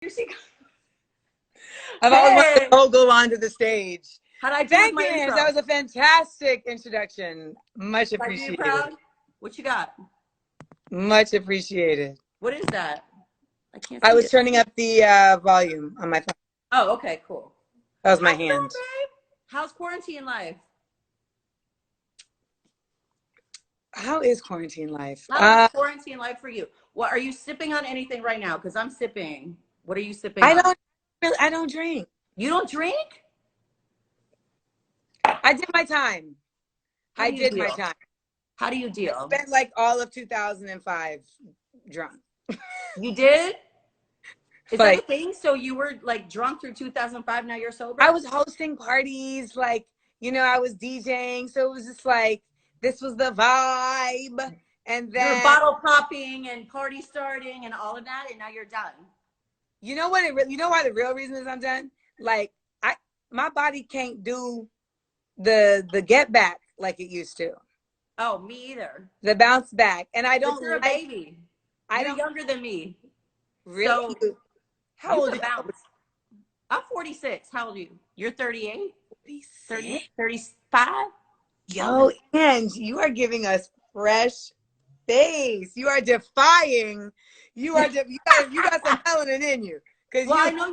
Here she comes. I've always wanted to go onto the stage. How'd I do Thank with you, my intro? That was a fantastic introduction. Much appreciated. Are you proud? What you got? Much appreciated. What is that? I can't see I was it. Turning up the volume on my phone. Oh, okay, cool. That was my hand. Doing, babe? How's quarantine life? How is quarantine life? How is quarantine life for you? What are you sipping on anything right now? Because I'm sipping. What are you sipping on? I don't drink. You don't drink? I did my time. I did my time. How do you deal? I spent like all of 2005 drunk. You did? Is that a thing? So you were like drunk through 2005, now you're sober? I was hosting parties, like, you know, I was DJing. So it was just like, this was the vibe. And then you're bottle popping and party starting and all of that, and now you're done. You know what? You know why the real reason is I'm done? Like, my body can't do the get back like it used to. Oh, me either. The bounce back, and I don't. You're a baby. You're younger than me. Really? So how old are you? I'm 46. How old are you? You're 38? 30, 35? Yo, and you are giving us fresh face. You are defying. You got some melanin in you. Well, I know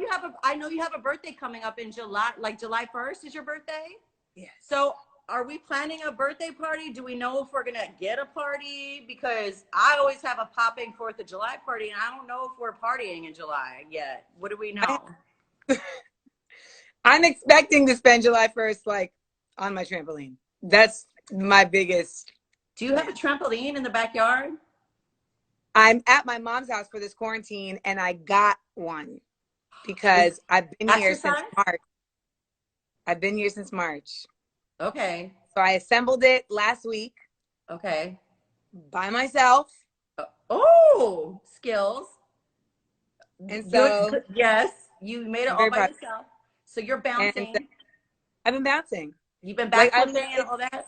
you have a birthday coming up in July, like July 1st is your birthday? Yes. So are we planning a birthday party? Do we know if we're going to get a party? Because I always have a popping 4th of July party, and I don't know if we're partying in July yet. What do we know? I'm expecting to spend July 1st, like, on my trampoline. That's my biggest. Do you have a trampoline in the backyard? I'm at my mom's house for this quarantine, and I got one because I've been here since March. I've been here since March. Okay. So I assembled it last week. Okay. By myself. Oh, skills. And so. Good. Yes, you made it all by yourself. So you're bouncing. I've been bouncing. You've been backflipping and all that?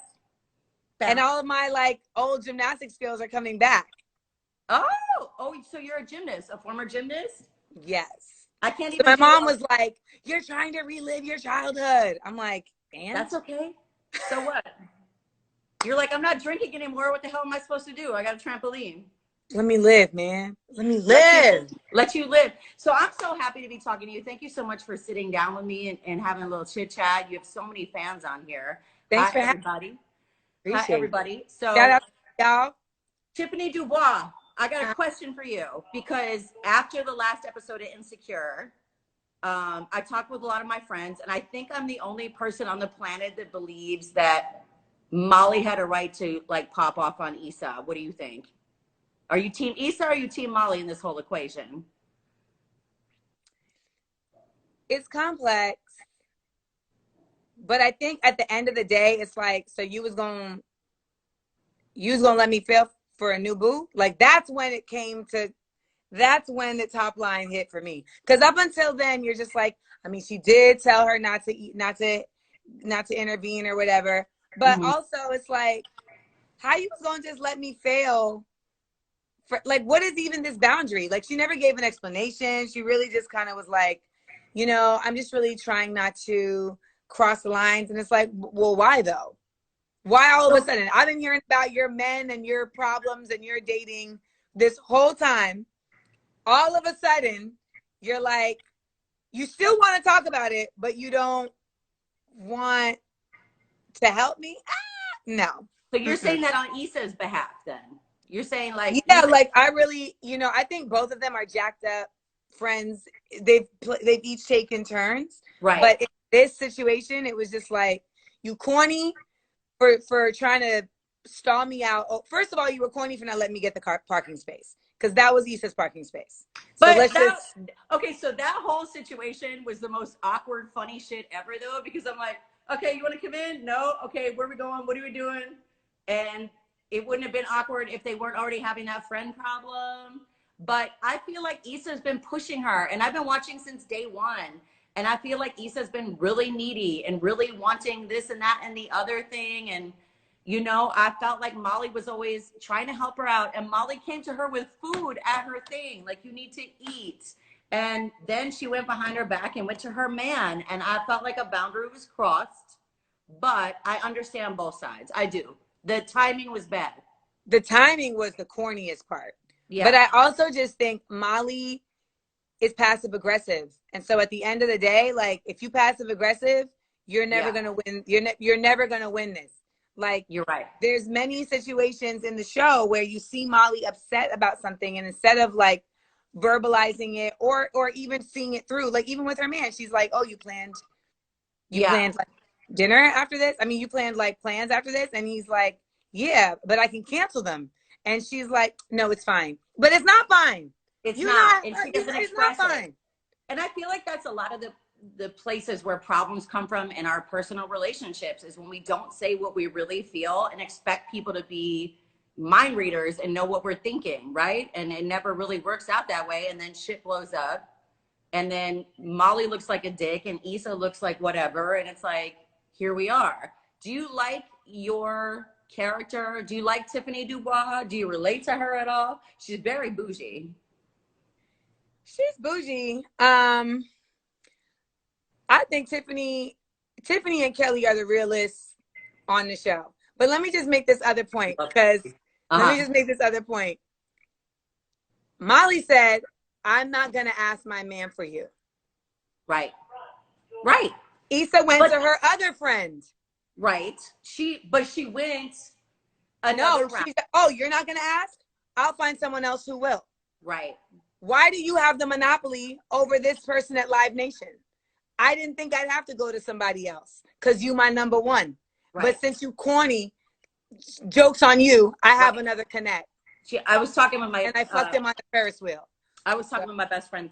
And all of my, like, old gymnastic skills are coming back. Oh, so you're a gymnast, a former gymnast? Yes. I can't even. So my mom was like, "You're trying to relive your childhood." I'm like, "And that's okay. So what?" You're like, "I'm not drinking anymore. What the hell am I supposed to do? I got a trampoline." Let me live, man. Let me live. Let you live. So I'm so happy to be talking to you. Thank you so much for sitting down with me and having a little chit chat. You have so many fans on here. Thanks for everybody. Hi, everybody. So shout out to y'all. Tiffany Dubois, I got a question for you, because after the last episode of Insecure, I talked with a lot of my friends, and I think I'm the only person on the planet that believes that Molly had a right to, like, pop off on Issa. What do you think? Are you team Issa or are you team Molly in this whole equation? It's complex, but I think at the end of the day, it's like, so you was gonna let me fail for a new boo? Like, that's when the top line hit for me. Because up until then, you're just like, I mean, she did tell her not to intervene or whatever. But also, it's like, how you was gonna just let me fail? For, like, what is even this boundary? Like, she never gave an explanation. She really just kind of was like, you know, I'm just really trying not to cross the lines. And it's like, well, why though? Why all of a sudden? I've been hearing about your men and your problems and your dating this whole time. All of a sudden, you're like, you still want to talk about it, but you don't want to help me? No. So you're saying that on Issa's behalf then? You're saying, like, yeah, like, I really, you know, I think both of them are jacked up friends. They've each taken turns. Right. But in this situation, it was just like, you corny for trying to stall me out. Oh, first of all, you were corny for not letting me get the parking space, because that was Issa's parking space. So but okay, so that whole situation was the most awkward, funny shit ever, though, because I'm like, okay, you want to come in? No. Okay, where are we going? What are we doing? And it wouldn't have been awkward if they weren't already having that friend problem. But I feel like Issa's been pushing her, and I've been watching since day one. And I feel like Issa's been really needy and really wanting this and that and the other thing. And, you know, I felt like Molly was always trying to help her out. And Molly came to her with food at her thing. Like, you need to eat. And then she went behind her back and went to her man. And I felt like a boundary was crossed, but I understand both sides. I do. The timing was bad. The timing was the corniest part. Yeah. But I also just think Molly is passive aggressive. And so at the end of the day, like, if you passive aggressive, you're never going to win. You're never going to win this. Like, you're right. There's many situations in the show where you see Molly upset about something, and instead of like verbalizing it or even seeing it through, like even with her man, she's like, oh, you planned like dinner after this? I mean, you planned like plans after this? And he's like, yeah, but I can cancel them. And she's like, no, it's fine. But it's not fine. It's not. And she doesn't express it. And I feel like that's a lot of the places where problems come from in our personal relationships, is when we don't say what we really feel and expect people to be mind readers and know what we're thinking, right? And it never really works out that way. And then shit blows up. And then Molly looks like a dick and Issa looks like whatever. And it's like, here we are. Do you like your character? Do you like Tiffany Dubois? Do you relate to her at all? She's very bougie. She's bougie. I think Tiffany and Kelly are the realists on the show. But let me just make this other point, because let me just make this other point. Molly said, I'm not going to ask my man for you. Right. Right. Issa went to her other friend. Right. She went another round. She said, oh, you're not going to ask? I'll find someone else who will. Right. Why do you have the monopoly over this person at Live Nation? I didn't think I'd have to go to somebody else because you my number one. Right. But since you corny, joke's on you, I have another connect. I was talking with and I fucked him on the Ferris wheel. I was talking with my best friend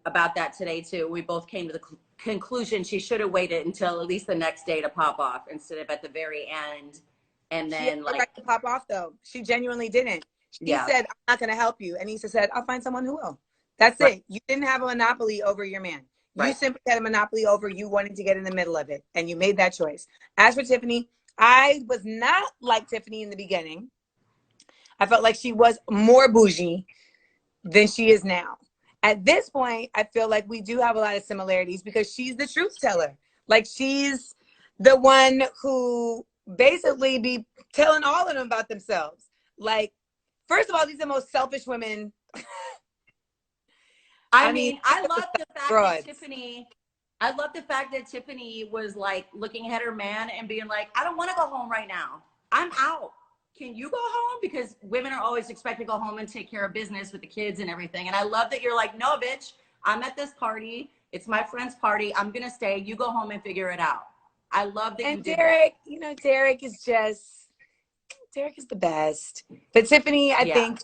about that today too. We both came to the conclusion she should have waited until at least the next day to pop off instead of at the very end. And then she like to pop off though. She genuinely didn't. She said, I'm not going to help you. And Issa said, I'll find someone who will. That's it. You didn't have a monopoly over your man. You simply had a monopoly over you wanting to get in the middle of it. And you made that choice. As for Tiffany, I was not like Tiffany in the beginning. I felt like she was more bougie than she is now. At this point, I feel like we do have a lot of similarities because she's the truth teller. Like, she's the one who basically be telling all of them about themselves. Like, first of all, these are the most selfish women. I mean, I love the fact that Tiffany was like looking at her man and being like, I don't want to go home right now. I'm out. Can you go home? Because women are always expected to go home and take care of business with the kids and everything. And I love that you're like, no, bitch, I'm at this party. It's my friend's party. I'm going to stay. You go home and figure it out. I love that you did that. And Derek is the best. But Tiffany, I think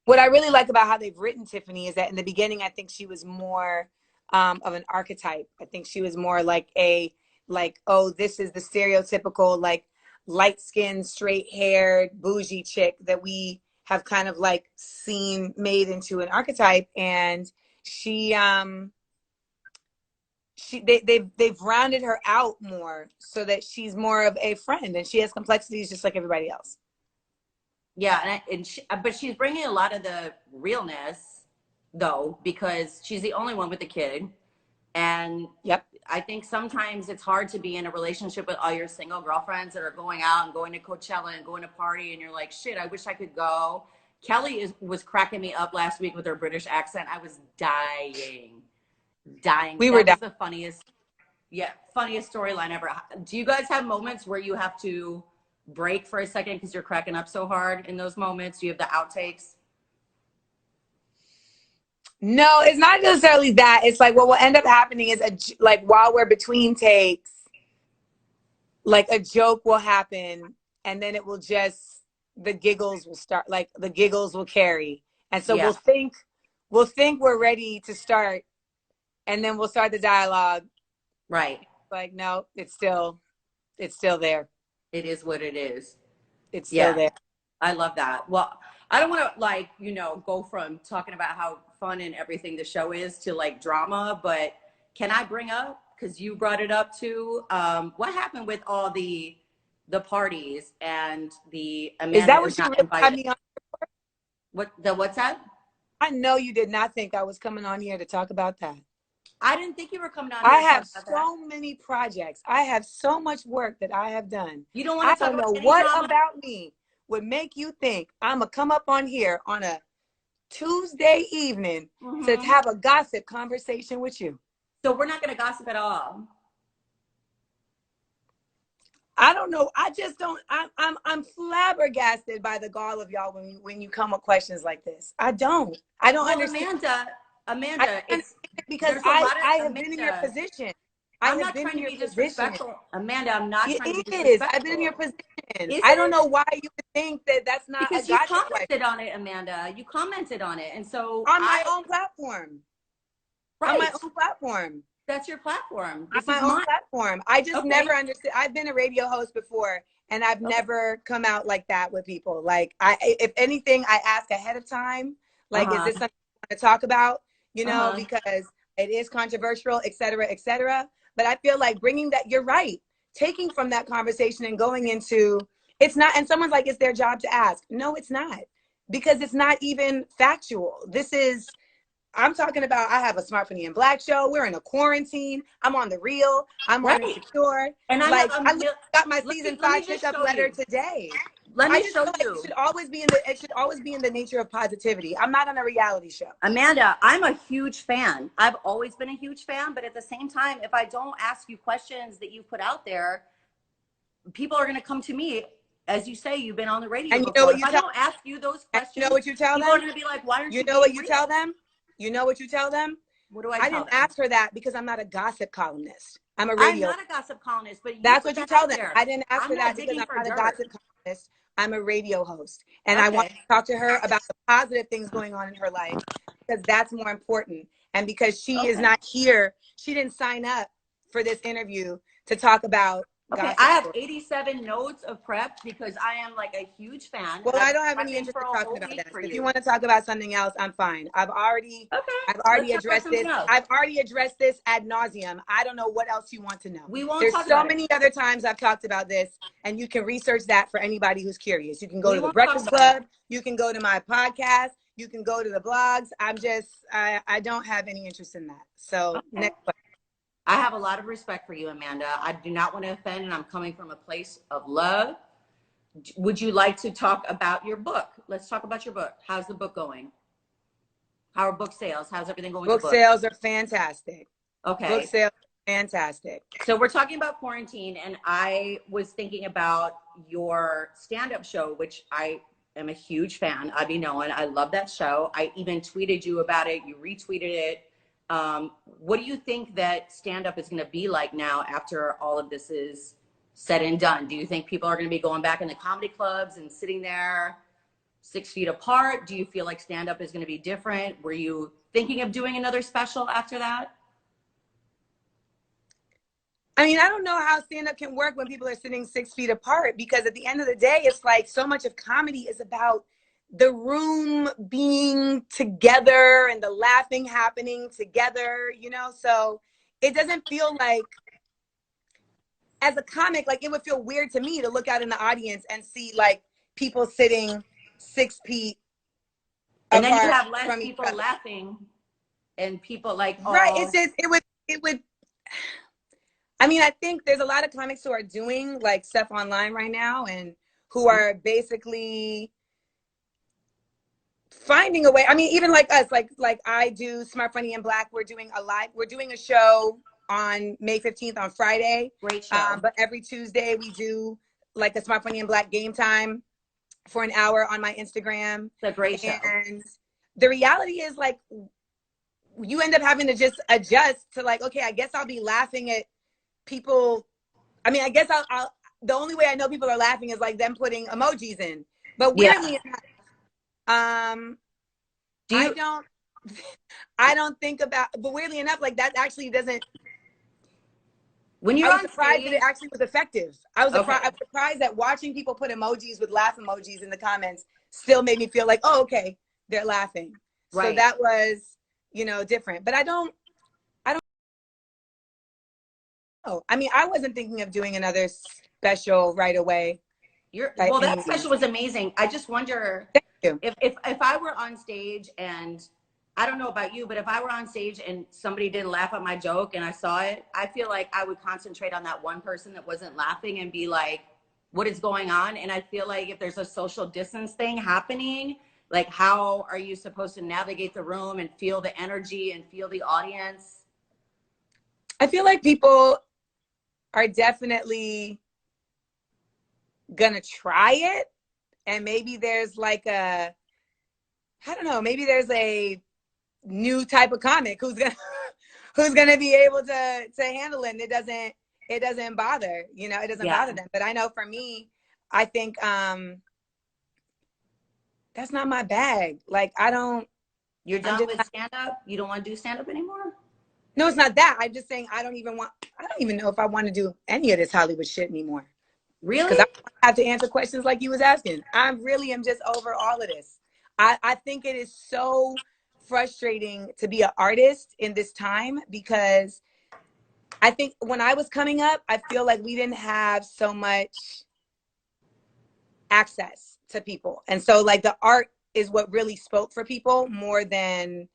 what I really like about how they've written Tiffany is that in the beginning, I think she was more of an archetype. I think she was more like oh, this is the stereotypical, like, light-skinned, straight-haired, bougie chick that we have kind of like seen made into an archetype. And they've rounded her out more so that she's more of a friend and she has complexities just like everybody else. Yeah, but she's bringing a lot of the realness, though, because she's the only one with the kid. And I think sometimes it's hard to be in a relationship with all your single girlfriends that are going out and going to Coachella and going to party, and you're like, shit, I wish I could go. Kelly was cracking me up last week with her British accent. I was dying. We were the funniest storyline ever. Do you guys have moments where you have to break for a second because you're cracking up so hard in those moments? Do you have the outtakes? No, it's not necessarily that. It's like what will end up happening is like while we're between takes, like a joke will happen and then it will just, the giggles will start, like the giggles will carry. And so we'll think we're ready to start and then we'll start the dialogue. Right. Like, no, it's still there. It is what it is. It's still there. I love that. Well, I don't want to go from talking about how fun and everything the show is to like drama, but can I bring up, because you brought it up too, what happened with all the parties and the Amanda is that what you really had me on? What's that? I know you did not think I was coming on here to talk about that. I didn't think you were coming on I here to have talk about so many projects. I have so much work that I have done. that. You don't want I to talk don't about know any what drama? about me would make you think I'm going to come up on here on a Tuesday evening to have a gossip conversation with you. So we're not going to gossip at all. I don't know. I just don't. I'm flabbergasted by the gall of y'all when you come with questions like this. I don't understand. Amanda, it's because there's a lot of I have Amanda, been in your position. I'm not trying to be disrespectful. Amanda, I'm not trying to be disrespectful. I've been in your position. I don't know why you would think that that's not because a you gotcha commented on it, Amanda. You commented on it, and so on my own platform. Right. On my own platform. That's your platform. This is my own platform. I just never understood. I've been a radio host before, and I've never come out like that with people. Like, if anything, I ask ahead of time. Like, is this something you want to talk about? You know, because it is controversial, et cetera, et cetera. But I feel like bringing that, you're right, taking from that conversation and going into, it's not, and someone's like, it's their job to ask. No, it's not, because it's not even factual. This is, I'm talking about, I have a Smart Funny and Black show. We're in a quarantine. I'm on The Real. I'm on Insecure. And I got my season 5 pickup letter today. Let me show you. It should always be in the nature of positivity. I'm not on a reality show. Amanda, I'm a huge fan. I've always been a huge fan, but at the same time, if I don't ask you questions that you put out there, people are going to come to me. As you say, you've been on the radio and before. You know what if you I don't ask you those questions, you know what you tell people them? are going to be like, why aren't you? You know what you tell them? You know what you tell them? What do I didn't ask for that because I'm not a gossip columnist. I'm a radio. I'm not a gossip columnist, but that's what you tell them. I didn't ask for that because I'm not a gossip columnist. I'm a radio host, and I want to talk to her about the positive things going on in her life, because that's more important. And because she is not here, she didn't sign up for this interview to talk about gossip. I have 87 notes of prep because I am like a huge fan. Well, I don't have any interest in talking about that. If you want to talk about something else, I'm fine. I've already addressed this. I've already addressed this ad nauseum. I don't know what else you want to know. There's so many other times I've talked about this, and you can research that for anybody who's curious. You can go to the Breakfast Club. You can go to my podcast. You can go to the blogs. I don't have any interest in that. So next question. I have a lot of respect for you, Amanda. I do not want to offend, and I'm coming from a place of love. Would you like to talk about your book? Let's talk about your book. How's the book going? How are book sales? How's everything going? Book sales are fantastic. Okay. Book sales are fantastic. So we're talking about quarantine, and I was thinking about your stand-up show, which I am a huge fan. I be knowing. I love that show. I even tweeted you about it. You retweeted it. What do you think that stand-up is going to be like now after all of this is said and done? Do you think people are going to be going back in the comedy clubs and sitting there 6 feet apart? Do you feel like stand-up is going to be different? Were you thinking of doing another special after that? I mean, I don't know how stand-up can work when people are sitting 6 feet apart, because at the end of the day, it's like so much of comedy is about the room being together and the laughing happening together, you know? So it doesn't feel like, as a comic, like it would feel weird to me to look out in the audience and see like people sitting 6 feet and then you have less people laughing and people like, oh. Right. It's just, it would, I mean, I think there's a lot of comics who are doing like stuff online right now and who are basically finding a way. I mean, even like us, like I do Smart Funny and Black. We're doing a show on May 15th on Friday. Great show. But every Tuesday we do like a Smart Funny and Black game time for an hour on my Instagram. It's a great show. And the reality is like you end up having to just adjust to like, okay, I guess I'll be laughing at people. I mean, I guess I'll the only way I know people are laughing is like them putting emojis in. But weirdly enough, I don't think about, but weirdly enough, like that actually doesn't. When you're on surprised stage, that it actually was effective. I was surprised that watching people put emojis with laugh emojis in the comments still made me feel like, oh, okay, they're laughing. Right. So that was, you know, different. But I don't know. I mean, I wasn't thinking of doing another special right away. That special was amazing. I just wonder. if I were on stage and I don't know about you, but if I were on stage and somebody didn't laugh at my joke and I saw it, I feel like I would concentrate on that one person that wasn't laughing and be like, what is going on? And I feel like if there's a social distance thing happening, like how are you supposed to navigate the room and feel the energy and feel the audience? I feel like people are definitely gonna try it, and maybe there's like I don't know, maybe there's a new type of comic who's gonna be able to handle it, and it doesn't bother, you know, it doesn't bother them. But I know for me, I think that's not my bag. Like I don't. You're done with stand up? You don't want to do stand up anymore? No, it's not that. I'm just saying I don't even know if I want to do any of this Hollywood shit anymore. Really? Because I have to answer questions like you was asking. I really am just over all of this. I think it is so frustrating to be an artist in this time, because I think when I was coming up, I feel like we didn't have so much access to people. And so like the art is what really spoke for people more than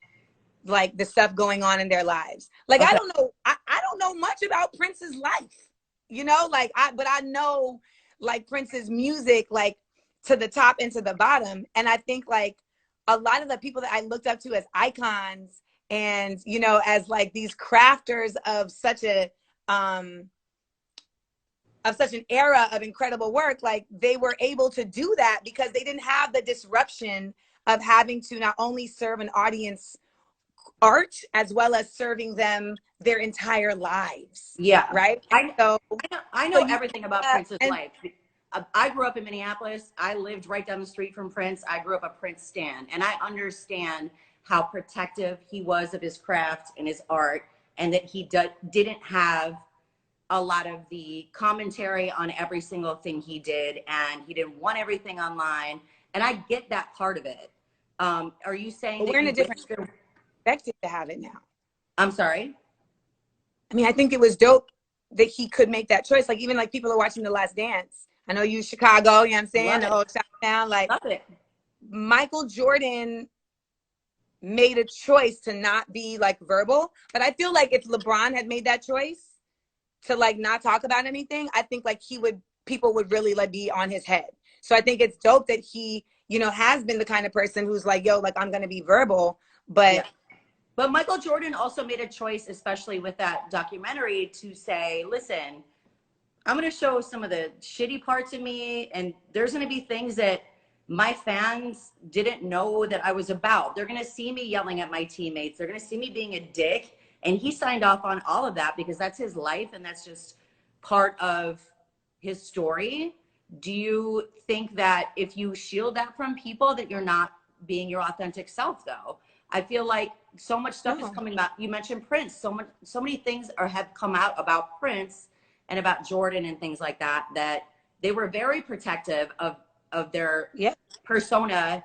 like the stuff going on in their lives. Like, okay. I don't know much about Prince's life, you know, like but I know like Prince's music, like to the top and to the bottom. And I think like a lot of the people that I looked up to as icons and, you know, as like these crafters of such an era of incredible work, like they were able to do that because they didn't have the disruption of having to not only serve an audience art as well as serving them their entire lives. Yeah. Right. I know everything about Prince's life. I grew up in Minneapolis. I lived right down the street from Prince. I grew up a Prince stan, and I understand how protective he was of his craft and his art, and that he didn't have a lot of the commentary on every single thing he did, and he didn't want everything online. And I get that part of it. Are you saying that we're in a different perspective to have it now? I'm sorry. I mean, I think it was dope that he could make that choice. Like even like people are watching The Last Dance. I know you Chicago, you know what I'm saying? The whole Chi-town, like love it. Michael Jordan made a choice to not be like verbal. But I feel like if LeBron had made that choice to like not talk about anything, I think like people would really like be on his head. So I think it's dope that he, you know, has been the kind of person who's like, yo, like I'm gonna be verbal. But But Michael Jordan also made a choice, especially with that documentary, to say, listen, I'm going to show some of the shitty parts of me, and there's going to be things that my fans didn't know that I was about. They're going to see me yelling at my teammates. They're going to see me being a dick. And he signed off on all of that because that's his life and that's just part of his story. Do you think that if you shield that from people that you're not being your authentic self, though? I feel like so much stuff is coming out. You mentioned Prince. So many things have come out about Prince and about Jordan and things like that, that they were very protective of their persona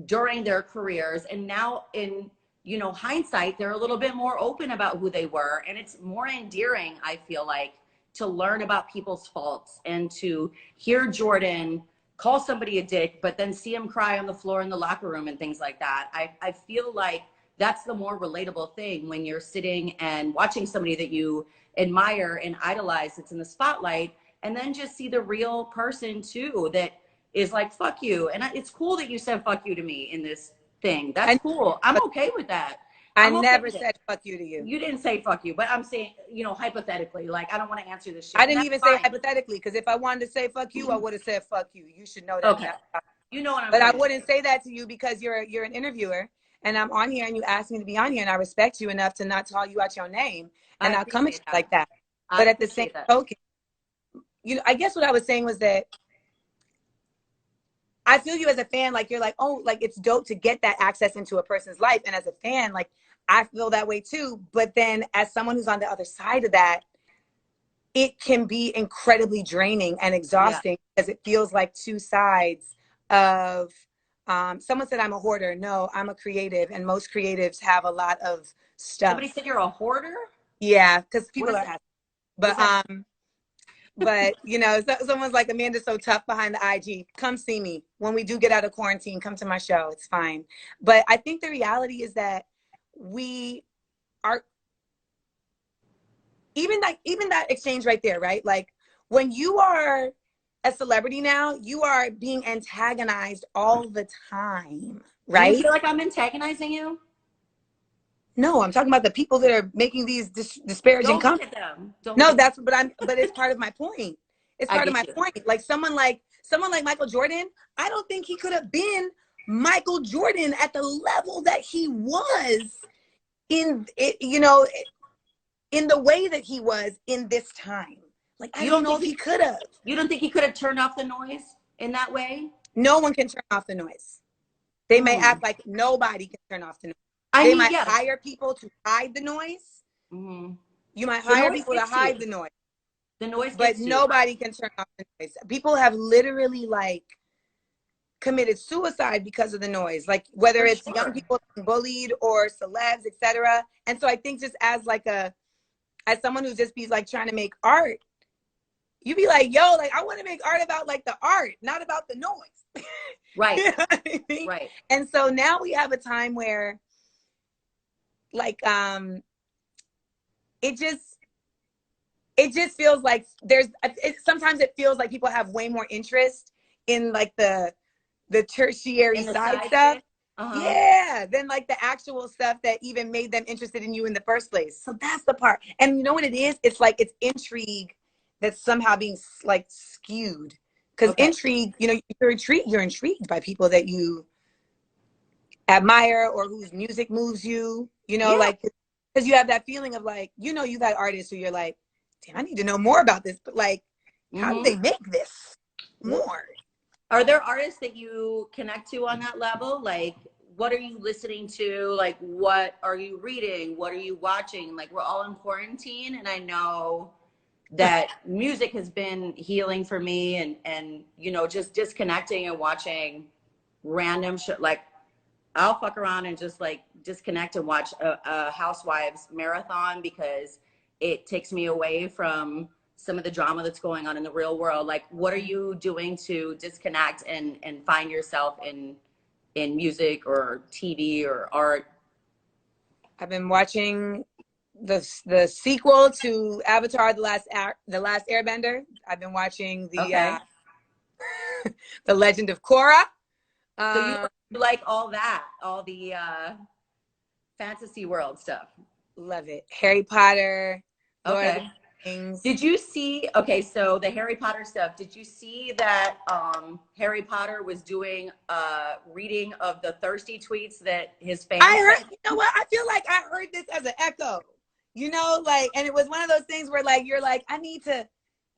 during their careers. And now in, you know, hindsight, they're a little bit more open about who they were. And it's more endearing, I feel like, to learn about people's faults and to hear Jordan call somebody a dick, but then see him cry on the floor in the locker room and things like that. I feel like that's the more relatable thing when you're sitting and watching somebody that you admire and idolize that's in the spotlight, and then just see the real person too that is like, fuck you. And it's cool that you said fuck you to me in this thing. That's cool. I'm okay with that. I never said fuck you to you. You didn't say fuck you, but I'm saying, you know, hypothetically, like I don't want to answer this shit. I didn't even say hypothetically, because if I wanted to say fuck you, I would have said fuck you. You should know that. Okay. You know what I'm saying. But I wouldn't say that to you because you're an interviewer and I'm on here and you asked me to be on here and I respect you enough to not call you out your name and I'll come at you like that. But at the same token, you know, I guess what I was saying was that I feel you as a fan, like you're like, oh, like it's dope to get that access into a person's life. And as a fan, like I feel that way too. But then as someone who's on the other side of that, it can be incredibly draining and exhausting because it feels like two sides of, someone said I'm a hoarder. No, I'm a creative. And most creatives have a lot of stuff. Somebody said you're a hoarder? Yeah, because people are asking. But But, you know, someone's like, Amanda's so tough behind the IG. Come see me. When we do get out of quarantine, come to my show. It's fine. But I think the reality is that we are, even that exchange right there, right? Like, when you are a celebrity now, you are being antagonized all the time, right? Do you feel like I'm antagonizing you? No, I'm talking about the people that are making these disparaging comments. Don't look at them. No, that's, but it's part of my point. It's part of my point. Like someone like Michael Jordan, I don't think he could have been Michael Jordan at the level that he was in it, you know, in the way that he was in this time. Like, I don't know if he could have. You don't think he could have turned off the noise in that way? No one can turn off the noise. They may act like nobody can turn off the noise. They might hire people to hide the noise. You might hire people to hide the noise. The noise, but nobody can turn off the noise. People have literally like committed suicide because of the noise, like whether it's young people being bullied or celebs, etc. And so I think just as someone who just be like trying to make art, you be like, yo, like I want to make art about like the art, not about the noise. Right. You know what I mean? Right. And so now we have a time where like it just feels like sometimes it feels like people have way more interest in like the tertiary side stuff. Yeah, than like the actual stuff that even made them interested in you in the first place. So that's the part. And you know what it is? It's like it's intrigue that's somehow being like skewed. Because intrigue, you know, you're intrigued by people that you admire or whose music moves you, you know, like because you have that feeling of like, you know, you've had artists who you're like, damn, I need to know more about this, but like, how do they make this more? Are there artists that you connect to on that level? Like, what are you listening to? Like, what are you reading? What are you watching? Like, we're all in quarantine, and I know that music has been healing for me, and you know, just disconnecting and watching random shit. Like, I'll fuck around and just like disconnect and watch a Housewives marathon because it takes me away from some of the drama that's going on in the real world. Like, what are you doing to disconnect and find yourself in music or TV or art? I've been watching the sequel to Avatar: The Last Airbender. I've been watching the the Legend of Korra. So you like all that, all the fantasy world stuff? Love it. Harry Potter. Lord of the Rings. Did you see? So the Harry Potter stuff. Did you see that Harry Potter was doing a reading of the thirsty tweets that his fans? I heard. You know what? I feel like I heard this as an echo. You know, like, and it was one of those things where like you're like, I need to,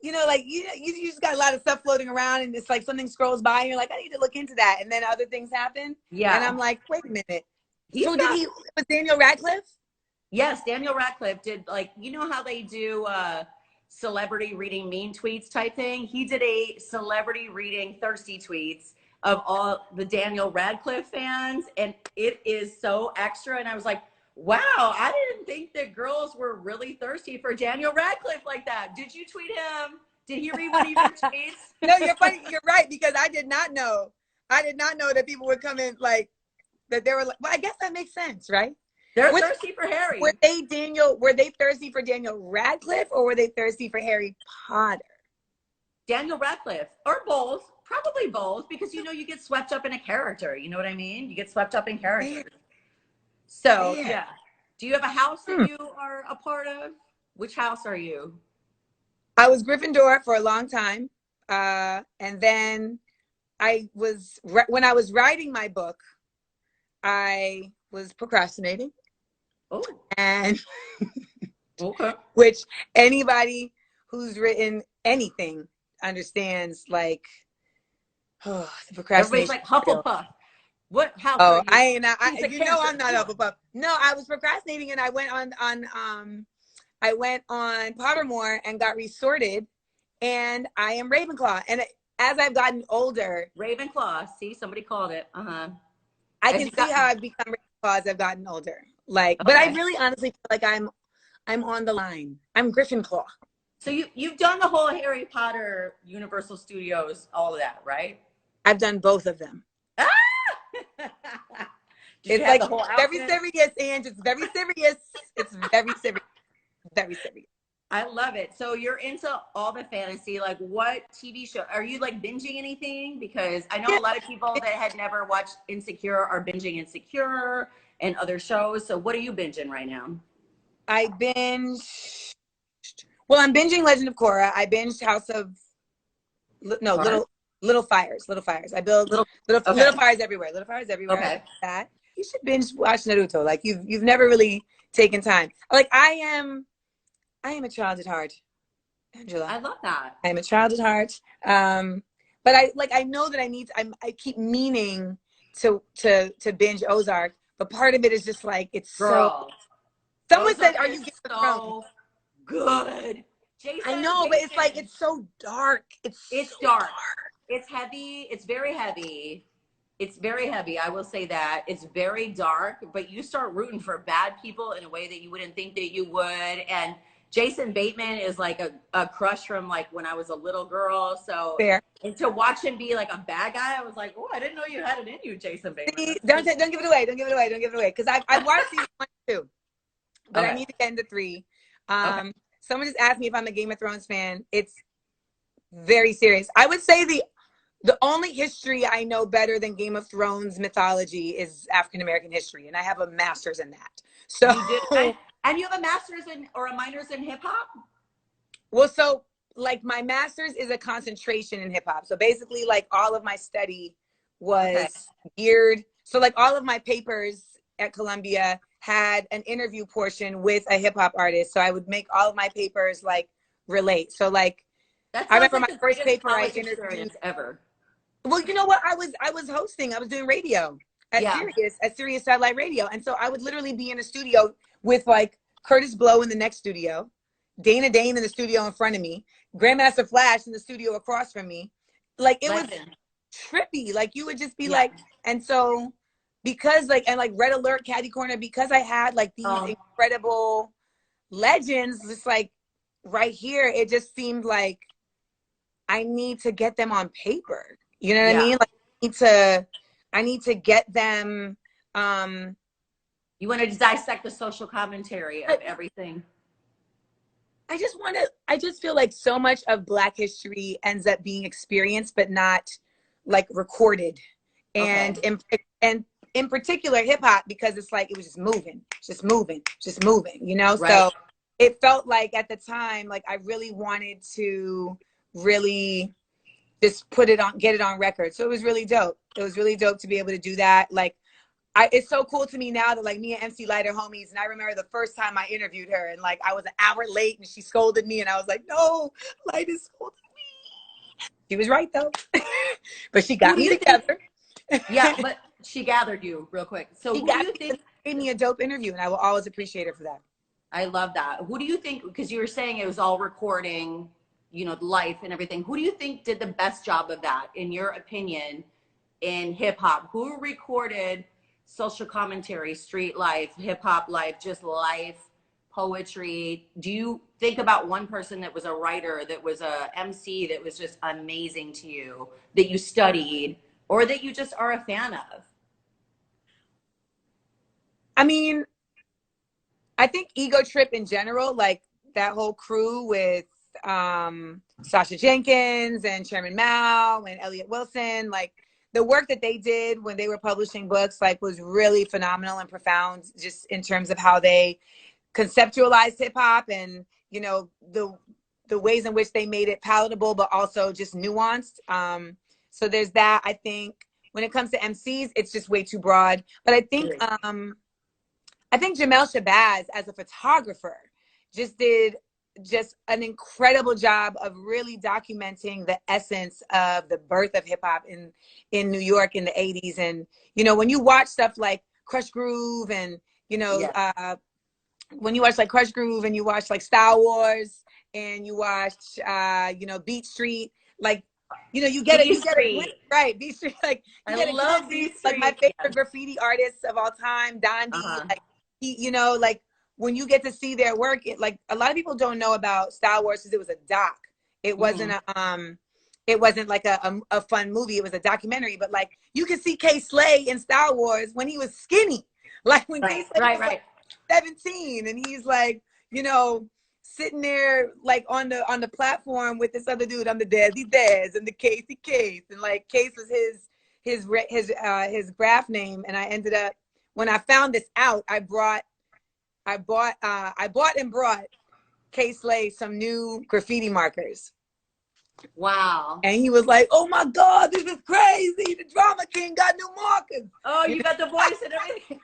you know, like you just got a lot of stuff floating around, and it's like something scrolls by, and you're like, I need to look into that, and then other things happen. Yeah. And I'm like, wait a minute. It was Daniel Radcliffe? Yes, Daniel Radcliffe did, like, you know how they do celebrity reading mean tweets type thing? He did a celebrity reading thirsty tweets of all the Daniel Radcliffe fans, and it is so extra. And I was like, wow, I didn't think that girls were really thirsty for Daniel Radcliffe like that. Did you tweet him? Did he read one of your tweets? No, you're funny. You're right, because I did not know. I did not know that people would come in like that. They were like, well, I guess that makes sense, right? They're thirsty for Harry. Were they thirsty for Daniel Radcliffe, or were they thirsty for Harry Potter? Daniel Radcliffe, or both. Probably both, because you know you get swept up in a character. You know what I mean? You get swept up in characters. So yeah. Do you have a house that you are a part of? Which house are you? I was Gryffindor for a long time, and then when I was writing my book, I was procrastinating. Oh. And which anybody who's written anything understands, like, the procrastination. Everybody's like Hufflepuff. What house are you? I ain't. You know I'm not Hufflepuff. No, I was procrastinating, and I went on Pottermore and got resorted, and I am Ravenclaw. And as I've gotten older, Ravenclaw. See, somebody called it. I can see how I've become Ravenclaw as I've gotten older. Like, but I really honestly feel like I'm on the line. I'm Gryffindor. So you've done the whole Harry Potter, Universal Studios, all of that, right? I've done both of them. Ah! Did you It's have like the whole very outfit? serious, and it's very serious. It's very serious. Very serious. I love it. So you're into all the fantasy. Like, what TV show are you like binging anything? Because I know Yeah. a lot of people that had never watched Insecure are binging Insecure and other shows. So what are you binging right now? I binge. Well, I'm binging Legend of Korra. I binged House of no Cards? Little Fires. Little Fires. I build Little. little Okay. fires everywhere. Little fires everywhere. I Okay. like that. You should binge watch Naruto. Like you've never really taken time. Like I am a child at heart, Angela. I love that. I am a child at heart. But I know that I keep meaning to binge Ozark, but part of it is just like it's so. Girl, Someone said, Ozark "Are is you Game of Thrones?" so good. I know, but it's like Jason. it's so dark. It's It's so dark. dark. It's heavy. It's very heavy. It's very heavy. I will say that. It's very dark, but you start rooting for bad people in a way that you wouldn't think that you would. And Jason Bateman is like a crush from like when I was a little girl. So, Fair. and to watch him be like a bad guy, I was like, oh, I didn't know you had it in you, Jason Bateman. See, don't give it away. Don't give it away. Don't give it away. Because I've watched season 1 and 2, but Okay. I need to get into 3. Okay. Someone just asked me if I'm a Game of Thrones fan. It's very serious. I would say the only history I know better than Game of Thrones mythology is African American history, and I have a master's in that. So You did, and you have a master's in or a minor's in hip hop. well, so like my master's is a concentration in hip hop. So basically, like all of my study was geared. So like all of my papers at Columbia had an interview portion with a hip hop artist. So I would make all of my papers like relate. So like That I sounds remember like my the first greatest paper I college interviewed. experience ever. Well, you know what? I was hosting. I was doing radio at Sirius Satellite Radio, and so I would literally be in a studio with like Curtis Blow in the next studio, Dana Dane in the studio in front of me, Grandmaster Flash in the studio across from me. Like it was trippy. Like you would just be like, and so because like and like Red Alert, Caddy Corner, because I had like these incredible legends, just like right here, it just seemed like I need to get them on paper. You know what I mean? Like I need to get them. You want to dissect the social commentary of everything. I just feel like so much of Black history ends up being experienced, but not like recorded. And in particular hip hop, because it's like, it was just moving, you know? Right. So it felt like at the time, like I really wanted to really just get it on record. So it was really dope. It was really dope to be able to do that. Like, it's so cool to me now that like me and MC Light are homies. And I remember the first time I interviewed her and like I was an hour late and she scolded me and I was like, no, Light is scolding me. She was right though. But she got me together. But she gathered you real quick. So who do you think gave me a dope interview, and I will always appreciate her for that. I love that. Who do you think, because you were saying it was all recording, you know, life and everything. Who do you think did the best job of that, in your opinion, in hip hop? Who recorded social commentary, street life, hip hop life, just life, poetry? Do you think about one person that was a writer, that was a MC, that was just amazing to you, that you studied, or that you just are a fan of? I mean, I think Ego Trip in general, like that whole crew with Sasha Jenkins and Chairman Mao and Elliot Wilson, like the work that they did when they were publishing books, like was really phenomenal and profound, just in terms of how they conceptualized hip hop and, you know, the ways in which they made it palatable, but also just nuanced. So there's that. I think when it comes to MCs, it's just way too broad. But I think Jamel Shabazz as a photographer did an incredible job of really documenting the essence of the birth of hip hop in New York in the 80s. And, you know, when you watch stuff like Crush Groove and, you know, when you watch like Crush Groove and you watch like Style Wars and you watch, you know, Beat Street, like, you know, you get it, right? Beat Street, like, I love Beat Street. Like my favorite graffiti artists of all time, Dondi, like, you know, like when you get to see their work, like a lot of people don't know about Star Wars because it was a doc. It wasn't it wasn't like a fun movie. It was a documentary. But like you can see Kay Slay in Star Wars when he was skinny, like when Kay Slay was like 17, and he's like, you know, sitting there like on the platform with this other dude. I'm the Dazzy Daz and the Casey Case, and like Case was his graph name. And I ended up, when I found this out, I bought and brought Kay Slay some new graffiti markers. Wow. And he was like, oh my God, this is crazy. The Drama King got new markers. Oh, you got the voice and everything.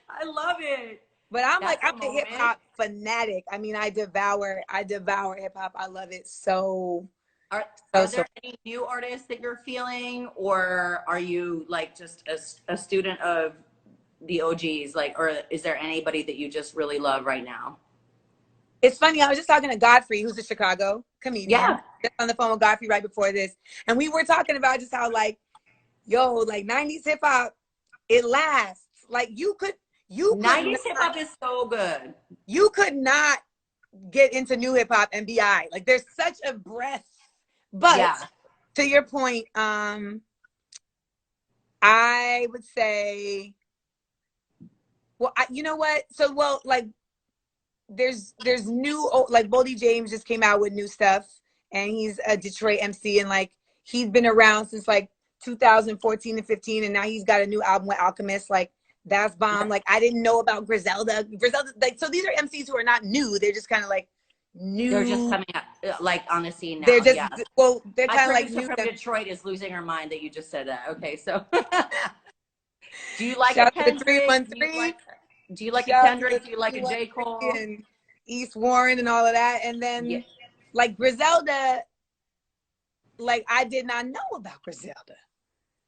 I love it. But I'm a hip hop fanatic. I mean, I devour hip hop. I love it so. Are there any new artists that you're feeling, or are you like just a student of the OGs? Like, or is there anybody that you just really love right now? It's funny. I was just talking to Godfrey, who's a Chicago comedian. Yeah. Just on the phone with Godfrey right before this. And we were talking about just how like, yo, like 90s hip hop, it lasts. Like you 90s hip hop is so good. You could not get into new hip hop and be I. Like there's such a breadth. But to your point, I would say, well, you know what? So, well, like there's new, like Boldy James just came out with new stuff, and he's a Detroit MC, and like he's been around since like 2014 and 15, and now he's got a new album with Alchemist. Like that's bomb. Like I didn't know about Griselda, like, so these are MCs who are not new. They're just kind of like new. They're just coming up like on the scene now. They're just well, they're kind of like new. From Detroit is losing her mind that you just said that. Okay, so do you like a Kendrick? 313? Do you like a Kendrick? Do you like a J. Cole? And East Warren and all of that. And then like Griselda, like I did not know about Griselda.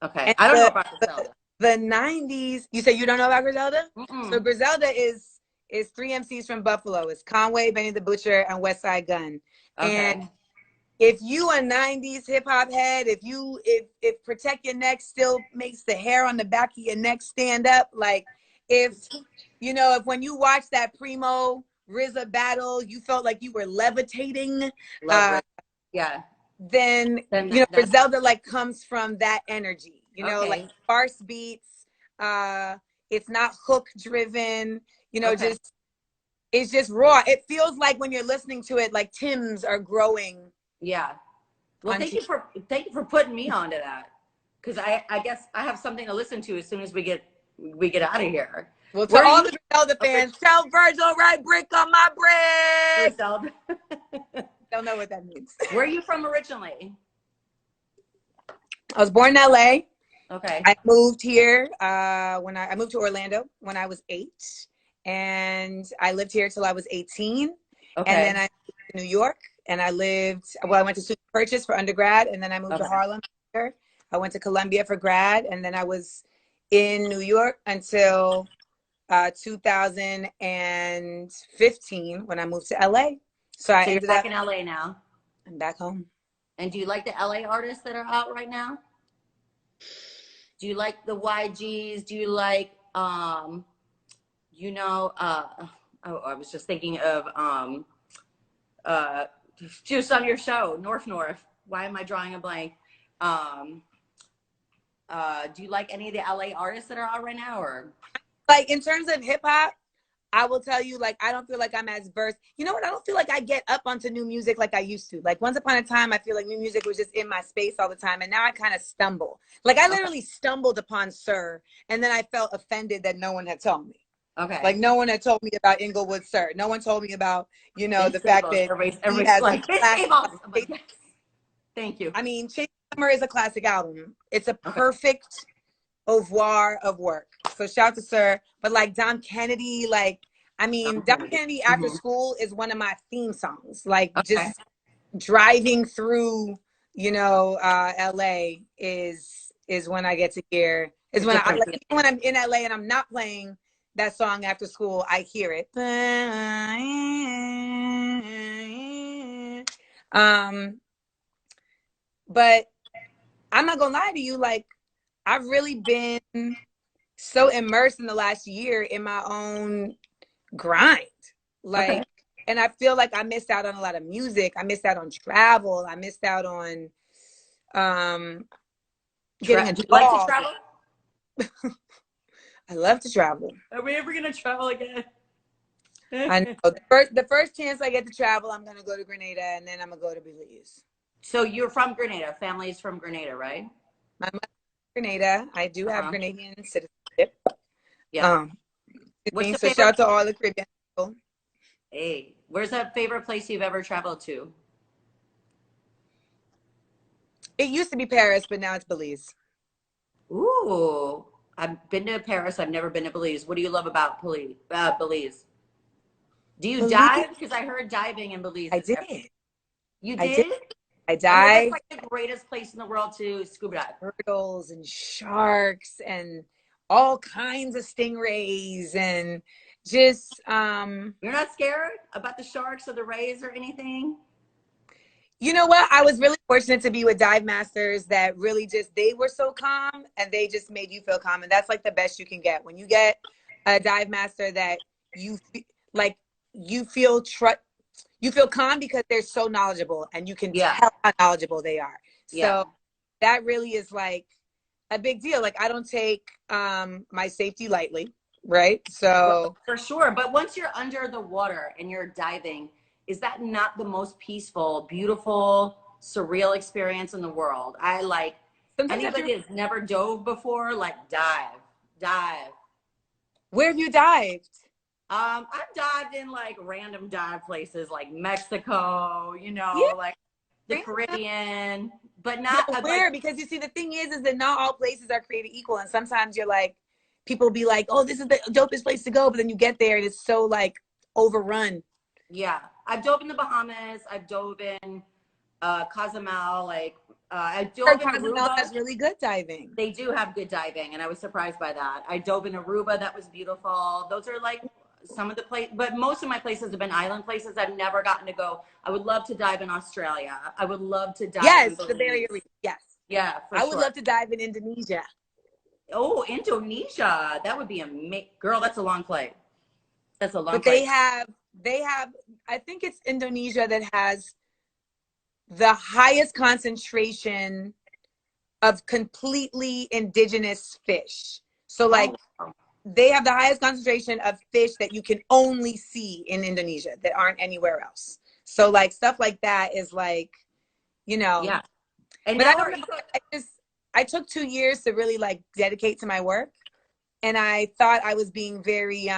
Okay, and I don't know about Griselda. The 90s, you say you don't know about Griselda? So Griselda is 3 MCs from Buffalo. It's Conway, Benny the Butcher, and West Side Gun. Okay. And if you a 90s hip hop head, if Protect Your Neck still makes the hair on the back of your neck stand up, like if when you watch that Primo RZA battle, you felt like you were levitating. Then Griselda like comes from that energy, like sparse beats. It's not hook driven, just it's just raw. It feels like when you're listening to it, like Timbs are growing. Yeah. Well, thank you for putting me onto that, because I guess I have something to listen to as soon as we get out of here. Well, to all the Griselda fans, tell Virgil right brick on my brick. Don't know what that means. Where are you from originally? I was born in LA. Okay. I moved here when I moved to Orlando when I was 8, and I lived here till I was 18. Okay. And then I moved to New York, and I went to Student Purchase for undergrad, and then I moved to Harlem. I went to Columbia for grad, and then I was in New York until 2015 when I moved to LA. So you're back in LA now. I'm back home. And do you like the LA artists that are out right now? Do you like the YGs? Do you like I was just thinking of just on your show, North. Why am I drawing a blank? Do you like any of the LA artists that are out right now, or like in terms of hip hop? I will tell you, like, I don't feel like I'm as versed. You know what? I don't feel like I get up onto new music like I used to. Like once upon a time, I feel like new music was just in my space all the time. And now I kind of stumble. Like I literally stumbled upon Sir, and then I felt offended that no one had told me. Okay. Like no one had told me about Inglewood Sir. No one told me about, the fact that he has like Thank you. I mean, Change Summer is a classic album. It's a perfect oeuvre of work. So shout to Sir. But like Dom Kennedy, Dom Kennedy After School is one of my theme songs. Like just driving through, LA is when I get to hear, is when when I'm in LA and I'm not playing that song after school, I hear it. But I'm not gonna lie to you, like I've really been so immersed in the last year in my own grind. Okay. Like, and I feel like I missed out on a lot of music. I missed out on travel. I missed out on getting a Do you like to dog. travel? I love to travel. Are we ever gonna travel again? I know. The first chance I get to travel, I'm gonna go to Grenada, and then I'm gonna go to Belize. So you're from Grenada. Family's from Grenada, right? My mother's from Grenada. I do have Uh-huh. Grenadian citizenship. Yeah. What's the So shout favorite? out to all the Caribbean people. Hey, where's that favorite place you've ever traveled to? It used to be Paris, but now it's Belize. Ooh, I've been to Paris. I've never been to Belize. What do you love about Belize? Do you Belize, dive? Because I heard diving in Belize I is did. You I did. did? I I heard that's dived. like the greatest place in the world to scuba dive. Turtles and sharks and all kinds of stingrays and just You're not scared about the sharks or the rays or anything? you know what? I was really fortunate to be with dive masters that really just they were so calm and they just made you feel calm. And that's like the best you can get. When you get a dive master that like you feel you feel calm because they're so knowledgeable and you can Yeah. tell how knowledgeable they are. Yeah. So that really is like a big deal. Like I don't take my safety lightly, right? So For sure. But once you're under the water and you're diving, is that not the most peaceful, beautiful, surreal experience in the world? I like sometimes anybody that's never dove before, like dive. where have you dived? I've dived in like random dive places like Mexico, Yeah. like the Caribbean, but You not know, like, where? Because you see, the thing is that not all places are created equal. And sometimes you're like, people be like, oh, this is the dopest place to go. But then you get there and it's so like overrun. yeah. I've dove in the Bahamas. I've dove in Cozumel. Like, I dove in Cozumel Aruba. has really good diving. They do have good diving, and I was surprised by that. I dove in Aruba. That was beautiful. Those are like some of the places, but most of my places have been island places. I've never gotten to go. I would love to dive in Australia. I would love to dive in Yes, the Belize. barrier reef. Yes. Yeah, for I sure. would love to dive in Indonesia. Oh, Indonesia. That would be amazing. Girl, that's a long flight. That's a long But flight. they have, I think it's Indonesia that has the highest concentration of completely indigenous fish. So like they have the highest concentration of fish that you can only see in Indonesia that aren't anywhere else. So like stuff like that is like, Yeah. And but now I don't know. I took 2 years to really like dedicate to my work. And I thought I was being very,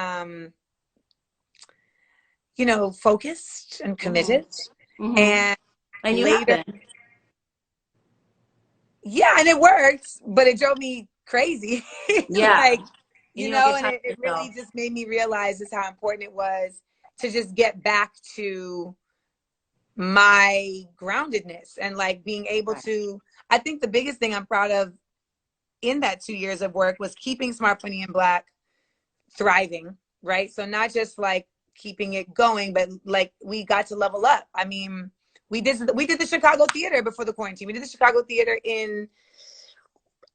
focused and committed. Mm-hmm. And you later, have been. yeah, and it worked, but it drove me crazy. Yeah. Like, and it really just made me realize just how important it was to just get back to my groundedness and like being able to, I think the biggest thing I'm proud of in that 2 years of work was keeping Smart Funny and Black thriving, right? So not just like keeping it going, but like we got to level up. I mean, we did the Chicago theater before the quarantine. We did the Chicago theater in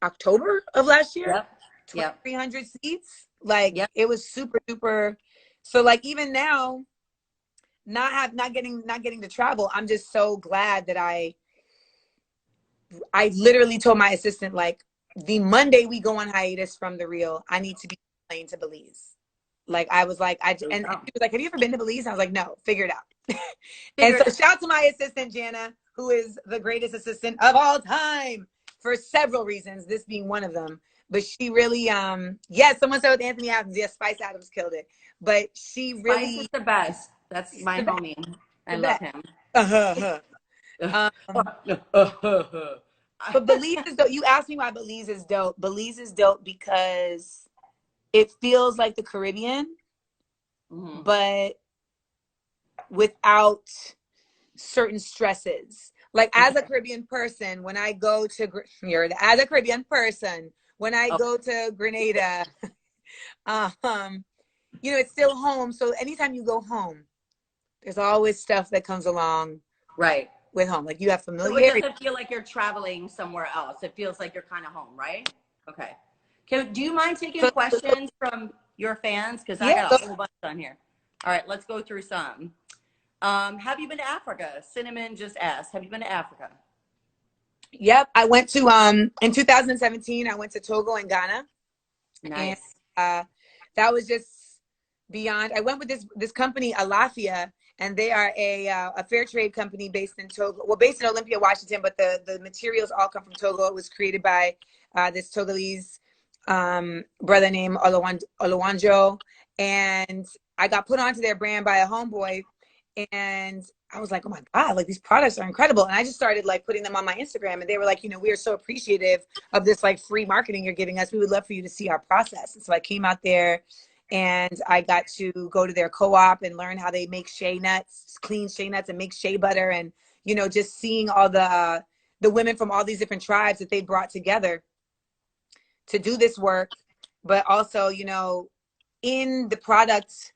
October of last year. Yep. 300 seats. Like it was super duper. So like even now, not getting to travel, I'm just so glad that I literally told my assistant, like, the Monday we go on hiatus from the reel, I need to be playing to Belize. Like I was like, and she was like, have you ever been to Belize? I was like, no, figure it out. And so shout out to my assistant, Jana, who is the greatest assistant of all time for several reasons, this being one of them. But she really, someone said with Anthony Adams, yes, Spice Adams killed it. But she really Spice is the best. That's my homie. I love him. But Belize is dope. You asked me why Belize is dope. Belize is dope because it feels like the Caribbean, but without certain stresses. Like as a Caribbean person, when I go to as a Caribbean person, when I go to Grenada, it's still home. So anytime you go home, there's always stuff that comes along with home. Like you have familiarity. So it doesn't feel like you're traveling somewhere else. It feels like you're kind of home, right? Okay. Do you mind taking questions from your fans? Because I got a whole bunch on here. All right, let's go through some. Have you been to Africa? Cinnamon just asked, have you been to Africa? Yep. I went to, in 2017, I went to Togo and Ghana. Nice. And that was just beyond. I went with this company, Alafia, and they are a fair trade company based in Togo. Well, based in Olympia, Washington, but the materials all come from Togo. It was created by this Togolese brother named Oluwanjo, and I got put onto their brand by a homeboy, and I was like, oh my God, like these products are incredible. And I just started like putting them on my Instagram, and they were like, you know, we are so appreciative of this like free marketing you're giving us. We would love for you to see our process. And so I came out there and I got to go to their co-op and learn how they make shea nuts, clean shea nuts, and make shea butter. And, you know, just seeing all the women from all these different tribes that they brought together to do this work, but also, you know, in the product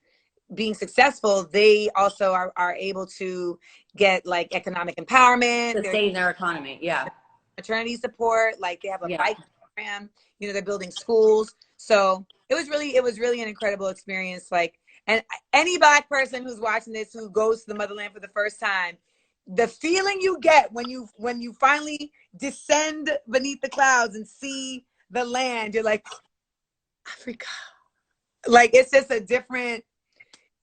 being successful, they also are able to get like economic empowerment, sustain their economy. Yeah. Maternity support, like they have a bike program, you know, they're building schools. So it was really an incredible experience. Like, and any Black person who's watching this, who goes to the motherland for the first time, the feeling you get when you finally descend beneath the clouds and see the land, you're like, Africa. Like, it's just a different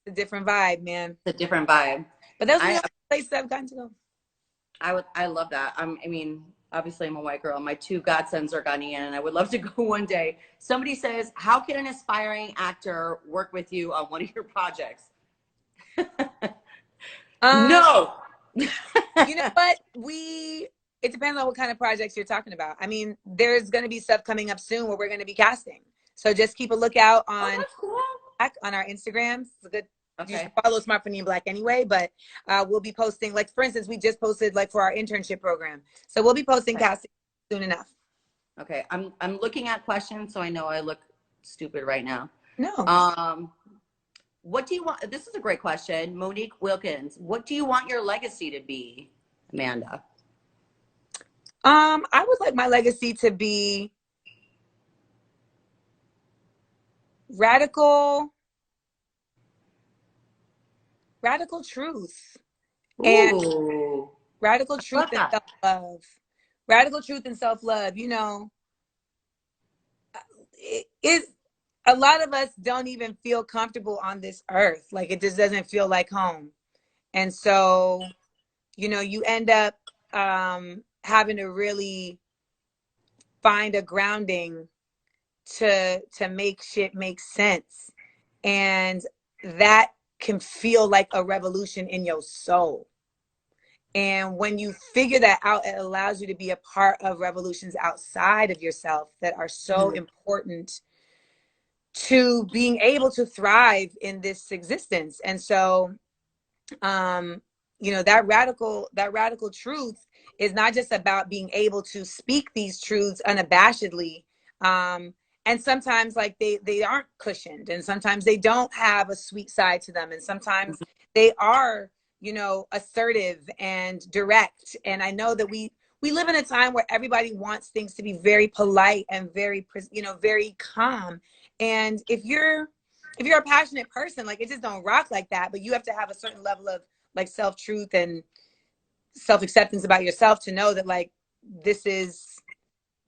vibe, man. It's a different vibe. But that's the only place I've gotten to go. I love that. I mean, obviously I'm a white girl. My two godsons are Ghanaian, and I would love to go one day. Somebody says, how can an aspiring actor work with you on one of your projects? No. You know what? It depends on what kind of projects you're talking about. I mean, there's going to be stuff coming up soon where we're going to be casting. So just keep a lookout on our Instagrams. It's a good. Okay. You should follow Smart for Black anyway, but we'll be posting, like, for instance, we just posted like for our internship program. So we'll be posting casting soon enough. Okay. I'm looking at questions, so I know I look stupid right now. No. What do you want? This is a great question. Monique Wilkins, what do you want your legacy to be, Amanda? I would like my legacy to be radical truth. Ooh, and radical truth and self-love. Radical truth and self-love. You know, a lot of us don't even feel comfortable on this earth. Like, it just doesn't feel like home. And so, you know, you end up having to really find a grounding to make shit make sense. And that can feel like a revolution in your soul. And when you figure that out, it allows you to be a part of revolutions outside of yourself that are so important to being able to thrive in this existence. And so, you know, that radical truth is not just about being able to speak these truths unabashedly. And sometimes, like, they aren't cushioned, and sometimes they don't have a sweet side to them, and sometimes they are, you know, assertive and direct. And I know that we live in a time where everybody wants things to be very polite and very, you know, very calm. And if you're a passionate person, like, it just don't rock like that. But you have to have a certain level of like self-truth and self-acceptance about yourself to know that, like, this is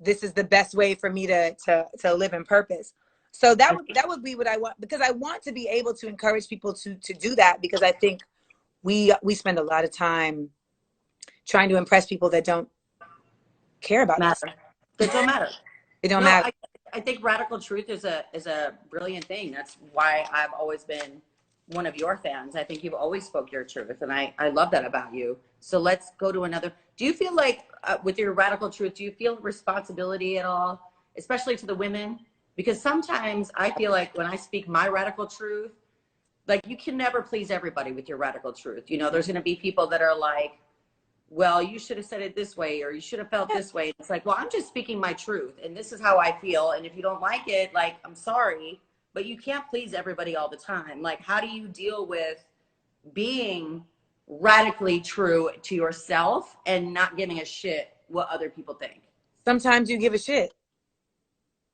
the best way for me to live in purpose. So that would be what I want, because I want to be able to encourage people to do that, because I think we spend a lot of time trying to impress people that don't care about us. They don't matter. They don't matter. I think radical truth is a brilliant thing. That's why I've always been one of your fans. I think you've always spoke your truth, and I love that about you. So let's go to another. Do you feel like with your radical truth, do you feel responsibility at all, especially to the women? Because sometimes I feel like when I speak my radical truth, like, you can never please everybody with your radical truth. You know, there's going to be people that are like, well, you should have said it this way, or you should have felt this way. It's like, well, I'm just speaking my truth, and this is how I feel. And if you don't like it, like, I'm sorry, but you can't please everybody all the time. Like, how do you deal with being radically true to yourself and not giving a shit what other people think? Sometimes you give a shit.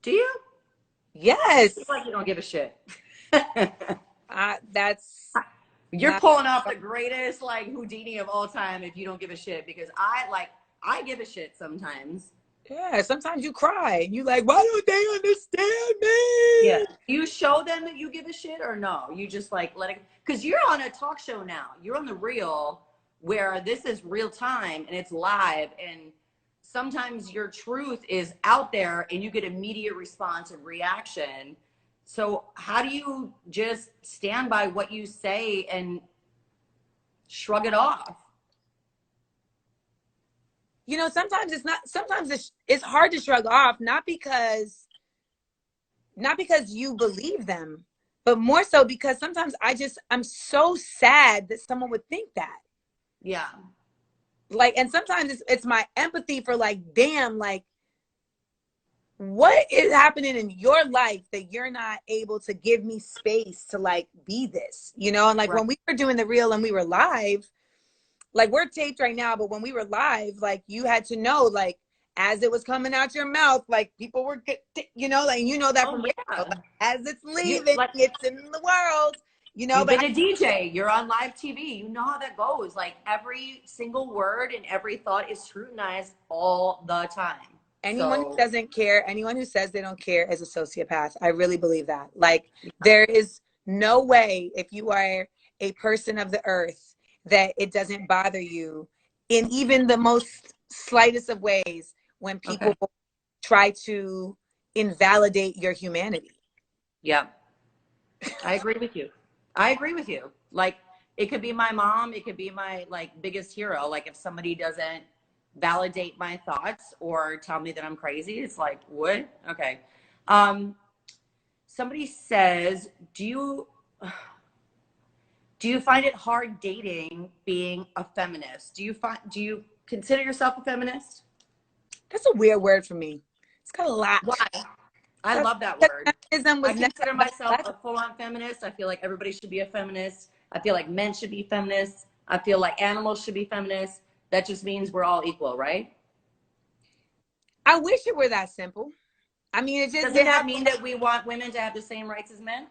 Do you? Yes. It's like you don't give a shit. That's You're not. pulling off the greatest like Houdini of all time if you don't give a shit, because I give a shit sometimes. Yeah, sometimes you cry and you like, why don't they understand Yeah. me? You show them that you give a shit, or no? You just like let it, because you're on a talk show now. You're on The Real, where this is real time and it's live, and sometimes your truth is out there and you get immediate response and reaction. So how do you just stand by what you say and shrug it off? You know, sometimes it's not, sometimes it's hard to shrug off, not because you believe them, but more so because sometimes I'm so sad that someone would think that. Yeah. Like, and sometimes it's my empathy for like, damn, like, what is happening in your life that you're not able to give me space to like be this, you know? And like Right. when we were doing The Real and we were live, like we're taped right now, but when we were live, like you had to know, like as it was coming out your mouth, like people were, you know, like you know that Oh from radio, yeah. like, as it's You leaving, like it's in the world, you know. you've But been a DJ, you're on live TV. You know how that goes. Like every single word and every thought is scrutinized all the time. anyone who So doesn't care, anyone who says they don't care is a sociopath. I really believe that. Like there is no way, if you are a person of the earth, that it doesn't bother you in even the most slightest of ways when okay. people try to invalidate your humanity. Yeah. I agree with you. I agree with you. Like it could be my mom, it could be my like biggest hero. Like if somebody doesn't validate my thoughts or tell me that I'm crazy, it's like, what? Okay. Um, somebody says, do you find it hard dating being a feminist? Do you consider yourself a feminist? That's a weird word for me. It's got a lot. Why? I That's love that because word. feminism I was never consider about myself black. a full-on feminist. I feel like everybody should be a feminist. I feel like men should be feminists. I feel like animals should be feminists. That just means we're all equal, right? I wish it were that simple. I mean, Doesn't that mean that we want women to have the same rights as men?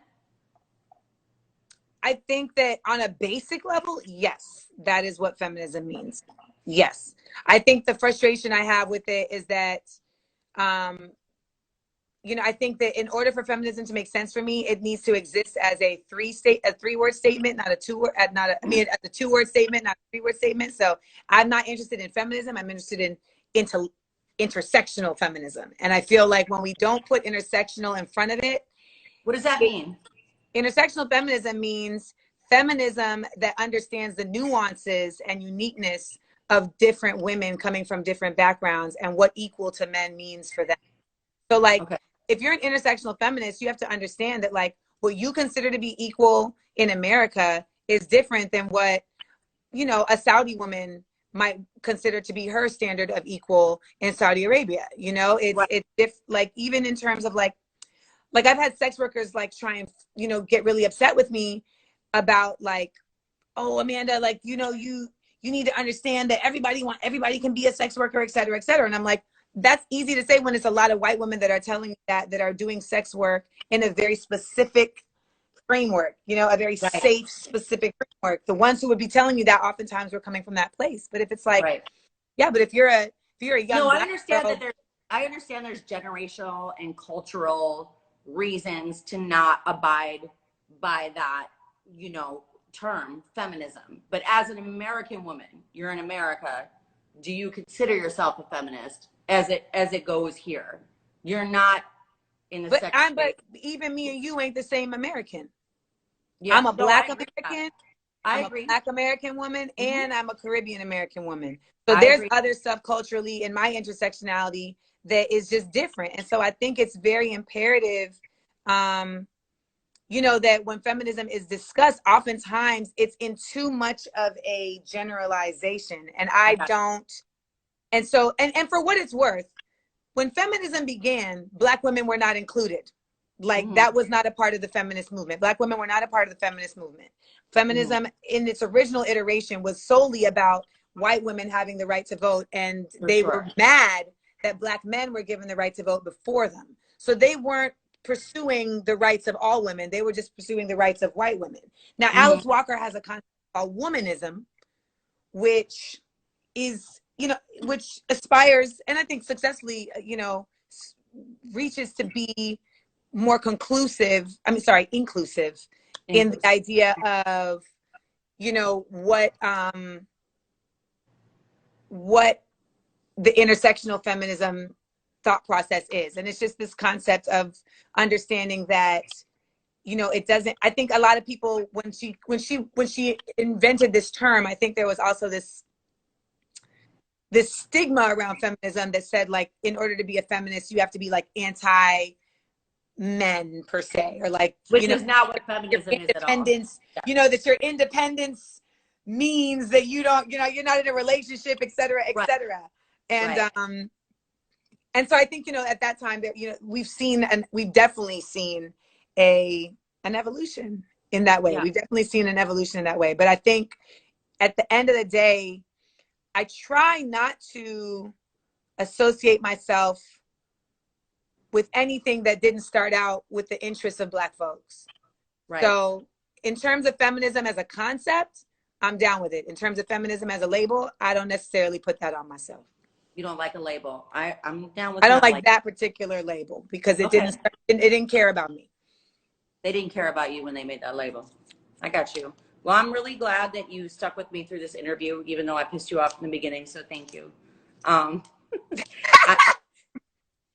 I think that on a basic level, yes, that is what feminism means. Yes. I think the frustration I have with it is that, um, you know, I think that in order for feminism to make sense for me, it needs to exist as a three-word statement, not a two-word, I mean, as a two-word statement, not a three-word statement. So I'm not interested in feminism. I'm interested in into intersectional feminism. And I feel like when we don't put intersectional in front of it, What does that mean? intersectional feminism means feminism that understands the nuances and uniqueness of different women coming from different backgrounds and what equal to men means for them. So like Okay. if you're an intersectional feminist, you have to understand that like what you consider to be equal in America is different than what, you know, a Saudi woman might consider to be her standard of equal in Saudi Arabia. You know, Right. like even in terms of like I've had sex workers like try and, you know, get really upset with me about like, oh, Amanda, like, you know, you need to understand that everybody can be a sex worker, et cetera, et cetera. And I'm like, that's easy to say when it's a lot of white women that are telling me that are doing sex work in a very specific framework, you know, a very Right. safe, specific framework. The ones who would be telling you that oftentimes were coming from that place. But if it's like, Right. yeah, but if you're a young No, black girl, I understand there's generational and cultural reasons to not abide by that, you know, term feminism. But as an American woman, you're in America, do you consider yourself a feminist as it goes here? You're not in the sex but space. even me and you ain't the same American. Yeah, I'm a no, I black agree with that. American. I I'm a agree. black American woman Hmm. and I'm a Caribbean American woman. So I there's agree. other stuff culturally in my intersectionality that is just different. And so I think it's very imperative, um, you know, that when feminism is discussed, oftentimes it's in too much of a generalization. And I I got don't, and so, and for what it's worth, when feminism began, Black women were not included. you. Like Hmm. that was not a part of the feminist movement. Black women were not a part of the feminist movement. Hmm. Feminism in its original iteration was solely about white women having the right to vote. And For they were sure. mad that Black men were given the right to vote before them. So they weren't pursuing the rights of all women. They were just pursuing the rights of white women. Now, Alice Walker has a concept called womanism, which is, you know, which aspires, and I think successfully, you know, reaches to be more inclusive in the idea of, you know, what the intersectional feminism thought process is. And it's just this concept of understanding that, you know, it doesn't, I think a lot of people, when she invented this term, I think there was also this stigma around feminism that said, like, in order to be a feminist, you have to be like anti men per se, or like, which you know, is not what feminism is at all. Yeah. You know, that your independence means that you don't, you know, you're not in a relationship, et cetera, et cetera. And so I think, you know, at that time that, you know, we've definitely seen an evolution in that way. We've definitely seen an evolution in that way. But I think at the end of the day, I try not to associate myself with anything that didn't start out with the interests of Black folks. So in terms of feminism as a concept, I'm down with it. In terms of feminism as a label, I don't necessarily put that on myself. You don't like a label. I'm down with. I don't like that particular label because it didn't care about me. They didn't care about you when they made that label. I got you. Well, I'm really glad that you stuck with me through this interview, even though I pissed you off in the beginning. So thank you. I'm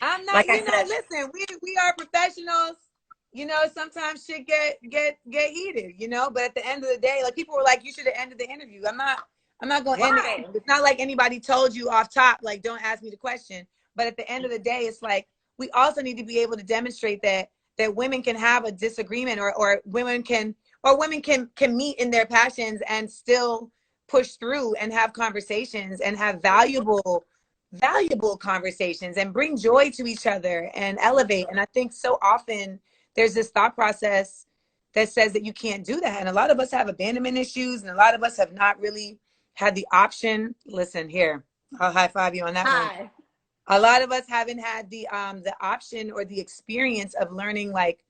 not. Like you know, listen, we are professionals. You know, sometimes shit get heated. You know, but at the end of the day, like, people were like, "You should have ended the interview." I'm not going to end it. It's not like anybody told you off top, like, don't ask me the question. But at the end of the day, it's like, we also need to be able to demonstrate that women can have a disagreement, or women can meet in their passions and still push through and have conversations and have valuable conversations and bring joy to each other and elevate. And I think so often there's this thought process that says that you can't do that. And a lot of us have abandonment issues, and a lot of us have not really had the option. Listen here, I'll high five you on that one. A lot of us haven't had the option or the experience of learning, like,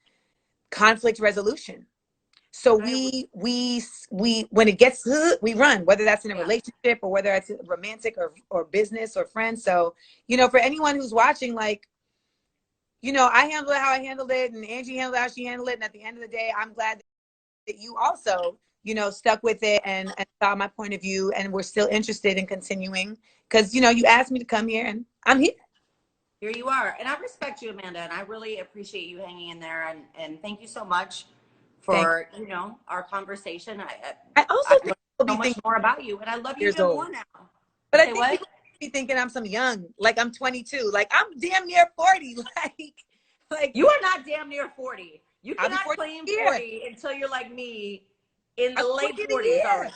conflict resolution. So we when it gets we run, whether that's in a relationship or whether it's romantic or business or friends. So, you know, for anyone who's watching, like, you know, I handled it how I handled it, and Angie handled it how she handled it. And at the end of the day, I'm glad that you also, you know, stuck with it and saw my point of view, and we're still interested in continuing, because, you know, you asked me to come here and I'm here. Here you are. And I respect you, Amanda, and I really appreciate you hanging in there, and thank you so much for, you know, our conversation. I also think so much more about you, and I love you even more now. But I think people be thinking I'm some young, like I'm 22, like I'm damn near 40, like you are not damn near 40. You cannot claim 40 until you're like me in the late 40s already.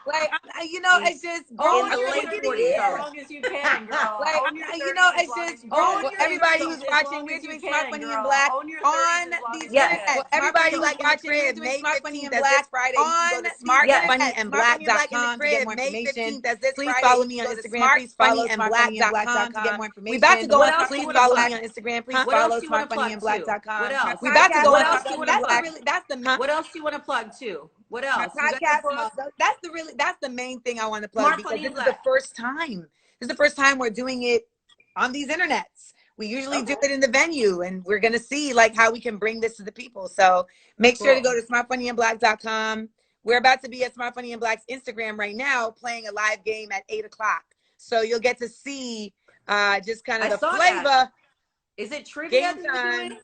Like, you know, it's just growing in the late 40s as long as you can, girl. Like, you know, it's just growing. Everybody who's watching, we're doing Smart, Funny, and Black on the internet. Everybody who's watching, we're doing Smart, Funny, and Black on smartfunnyandblack.com to get more information. Please follow me on Instagram. Please follow smartfunnyandblack.com to get more information. We about to go on. Please follow me on Instagram. Please follow smartfunnyandblack.com. What else? We about to go on. What else do you want to plug too? What else? Podcast. That's the main thing I want to plug, because this is the first time. This is the first time we're doing it on these internets. We usually do it in the venue, and we're gonna see, like, how we can bring this to the people. So make sure to go to smartfunnyandblack.com. We're about to be at Smart, Funny, and Black's Instagram right now, playing a live game at 8:00. So you'll get to see just kind of the flavor. That. Is it trivia that you're doing?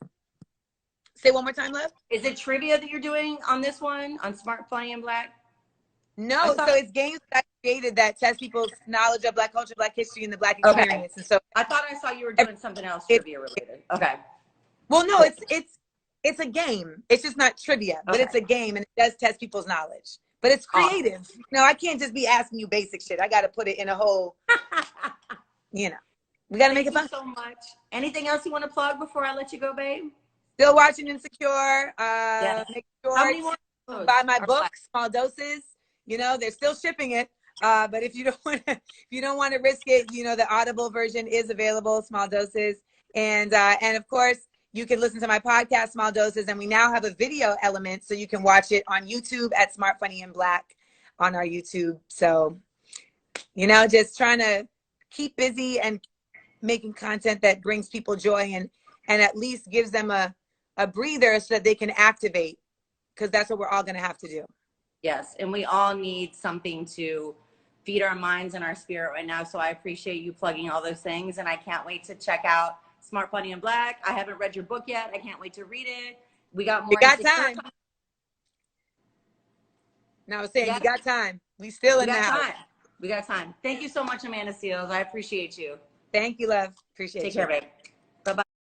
Say one more time, love. Is it trivia that you're doing on this one, on Smart, Funny, and Black? No, so it's games that I created that test people's knowledge of Black culture, Black history, and the Black experience. And so I thought I saw you were doing something else trivia related. Okay. Well, no, it's a game. It's just not trivia, but it's a game, and it does test people's knowledge. But it's creative. No, I can't just be asking you basic shit. I got to put it in a whole, you know, we got to make it fun. Thank you so much. Anything else you want to plug before I let you go, babe? Still watching Insecure. Make sure How many more buy my book, Small Doses. You know, they're still shipping it. But if you don't want to risk it, you know, the Audible version is available, Small Doses. And of course, you can listen to my podcast, Small Doses, and we now have a video element, so you can watch it on YouTube at Smart, Funny, and Black on our YouTube. So, you know, just trying to keep busy and making content that brings people joy and at least gives them a breather so that they can activate, because that's what we're all going to have to do. Yes, and we all need something to feed our minds and our spirit right now. So I appreciate you plugging all those things, and I can't wait to check out Smart, Funny, and Black. I haven't read your book yet. I can't wait to read it. We got more. You got time. No, I was saying, yes. You got time. We still in that. Time. We got time. Thank you so much, Amanda Seals. I appreciate you. Thank you, love. Appreciate you. Take care, babe.